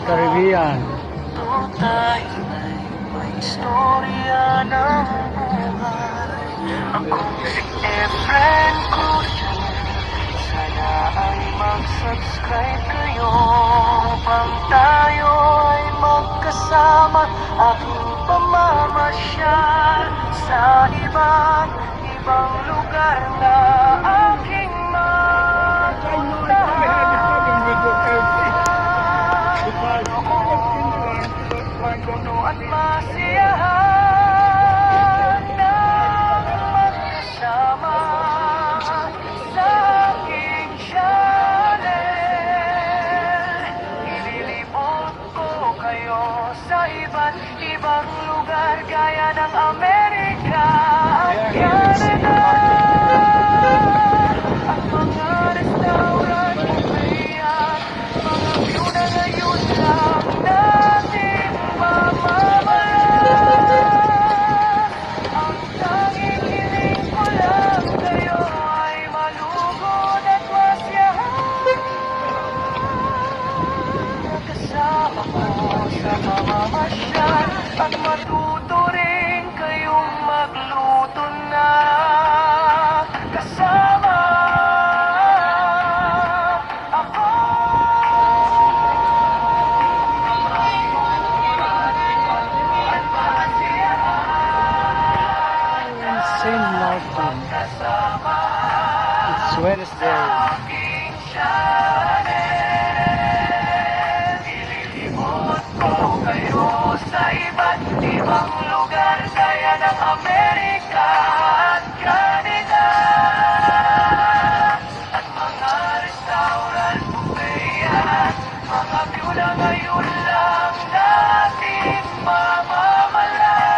Caribbean. Tayo ay may istorya ng buhay. Ako si Efren Cruz. Sana ay mag-subscribe kayo upang tayo ay magkasama. Aking pamamasyal sa ibang lugar na aking puno at masiyahan na magkasama sa aking channel. Ililibot ko kayo sa iba't ibang lugar gaya ng Amerika at Canada. Ang mga restaurant, buffet at mga view na ngayon lang natin mamamalas. Ang tanging hiling ko lang kayo ay malugod at masyahan. Kasama ko sa pamamasyal at matuto rin kayong magluto na kasama ako. St. Martin. It's Wednesday. Aking channel, ililibot ko kayo sa iba't ibang lugar gaya ng Amerika at Canada. At mga restaurant, buffet at mga view na ngayon lang natin mamamalas.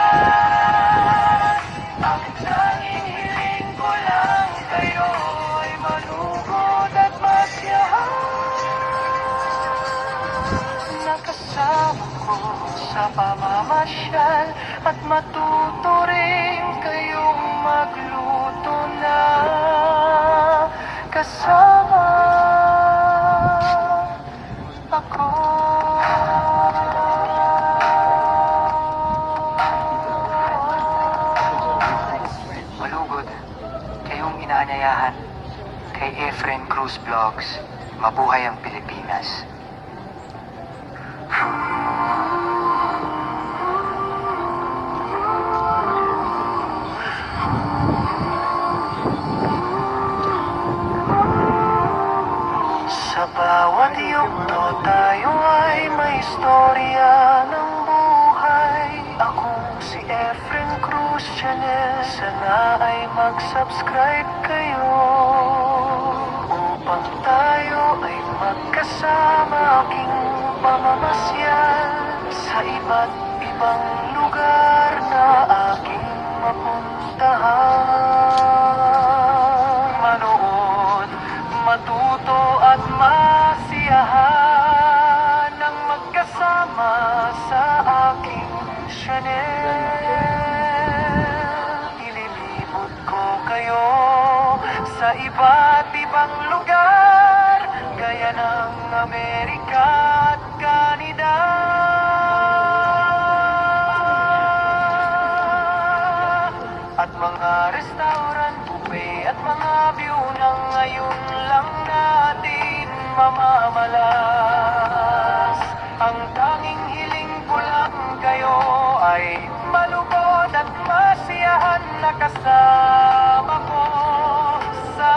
Ang tanging hiling ko lang kayo ay malugod at masyahan. Nakasama ko sa pamamasyal at matuto rin kayong magluto na kasama ako. Malugod kayong inaanyayahan kay Efren Cruz Vlogs. Mabuhay ang Pilipinas. Sa bawat yugto tayo ay may istorya ng buhay. Ako si Efren Cruz Channel. Sana ay mag-subscribe kayo upang tayo ay magkasama. Aking pamamasyal sa iba't ibang lugar na aking mapuntahan. Manood, matuto at masiyahan ng magkasama sa aking channel. Ililibot ko kayo sa iba't ibang lugar gaya ng Amerika at Canada. At mga restaurant, buffet at mga view na ngayon lang natin mamamalas. Ang tanging hiling ko lang kayo ay malugod at masiyahan na kasama ko sa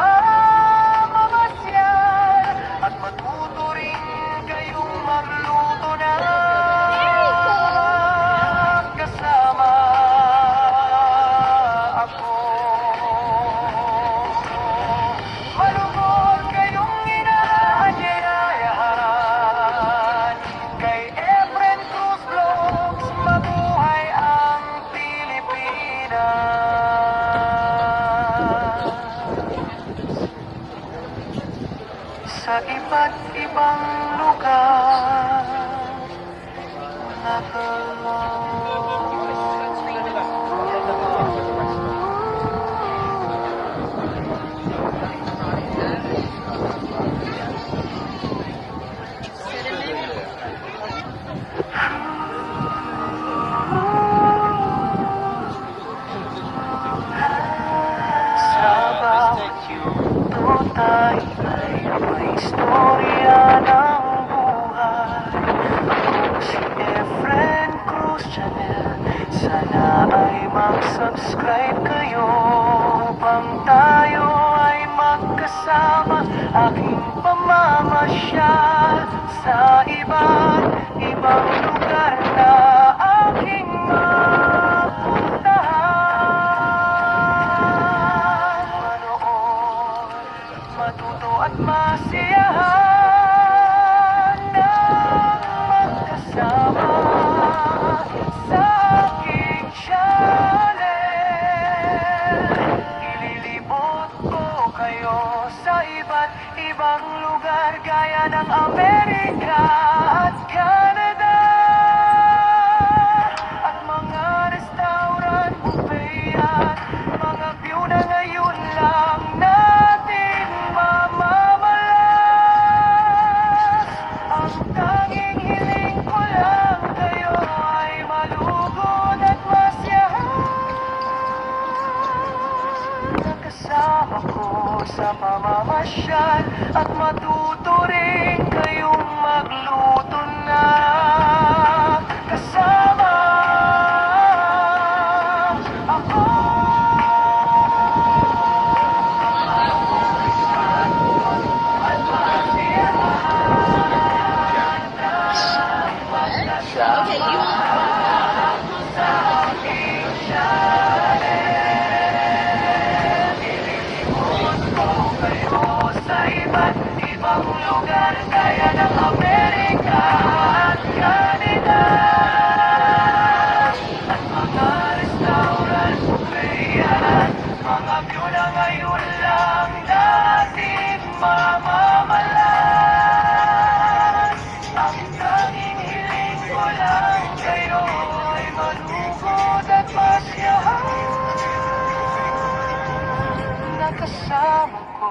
mamasyal at matuto rin kayong magluto na kasama ako. Malugod kayong inaanyayahan kay Efren Cruz Vlogs. Mabuhay ang Pilipinas. Sa iba't ibang lugar Ito tayo ay may istorya ng buhay. Kung si Efren Cruz Chanel, sana ay mag-subscribe kayo upang tayo ay magkasama. Aking pamamasyal sa iba't ibang lugar na aking mapuntahan. Manood, matuto at masiyahan ng magkasama sa aking channel. Ililibot ko kayo sa iba't ibang lugar gaya ng Amerika at Canada, at mga restaurant, buffet at mga view na ngayon lang natin mamamalas. Ang tanging hiling ko lang kayo ay malugod at masyahan. Nakasama ko sa pamamasyal at matuto rin kayong magluto na kasama ako. Kayo sa iba't ibang lugar gaya ng Amerika at Canada, at mga restaurant, buffet at mga view na ngayon lang natin mamamalas. Ang tanging hiling ko lang kayo ay malugod at masyahan. Nakasama ko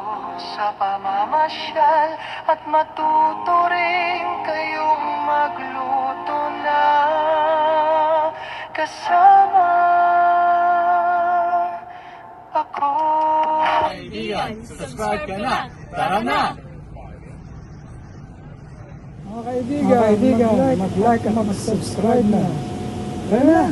sa pamamasyal at matuto rin kayong magluto na kasama ako. Kaibigan, subscribe ka na. Tara na! Mga kaibigan, mag-like at mag-subscribe na. Tara na!